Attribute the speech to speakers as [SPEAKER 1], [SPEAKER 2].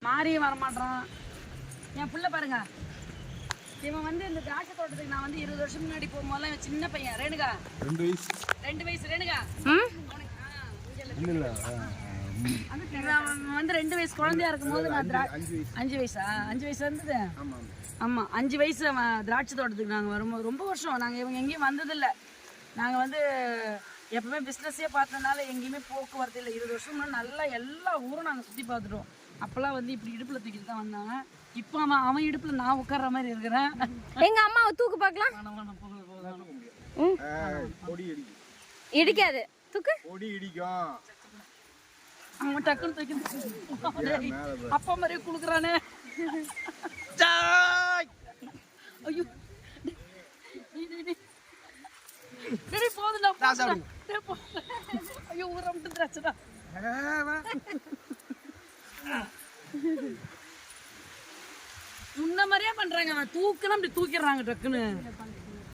[SPEAKER 1] மாறியும் வரமாட்டான். என் பிள்ளை பாருங்க, இவன் வந்து இந்த திராட்சை தோட்டத்துக்கு நான் வந்து 20 வருஷம் முன்னாடி போகும்போதெல்லாம் சின்ன பையன். ரேணுகா 2 வயசு ரேணுகா வந்து 2 வயசு குழந்தையா இருக்கும் போது நான் 5 வயசா 5 வயசு வந்தது. ஆமா 5 வயசு திராட்சை தோட்டத்துக்கு நாங்கள் வரும்போது ரொம்ப வருஷம் நாங்கள் இவங்க எங்கேயும் வந்ததில்லை. நாங்கள் வந்து எப்பவுமே பிஸ்னஸே பார்த்ததுனால எங்கேயுமே போக்குவரத்து இல்லை. 20 வருஷம் முன்னாடி நல்லா எல்லா ஊரும் நாங்கள் சுற்றி பார்த்துட்டோம். அப்போல்லாம் வந்து இப்படி இடுப்பில் தூக்கிட்டு தான் வந்தாங்க. இப்போ அவன் இடுப்பில் நான் உட்கார்ற மாதிரி இருக்கிறேன்.
[SPEAKER 2] எங்க அம்மாவை தூக்கு பார்க்கலாம். இடிக்காது தூக்கு இடிக்கும்.
[SPEAKER 1] அவன் டக்குன்னு தூக்கி அப்பா மாதிரியே குளுக்குறானே. ஐயோ போதும். ஐயோ ஊரை மட்டும் திராட்சைடா. முன்ன மாதிரியே பண்றாங்க. அவன் தூக்குனா அப்படி தூக்கிடுறாங்க டக்குன்னு.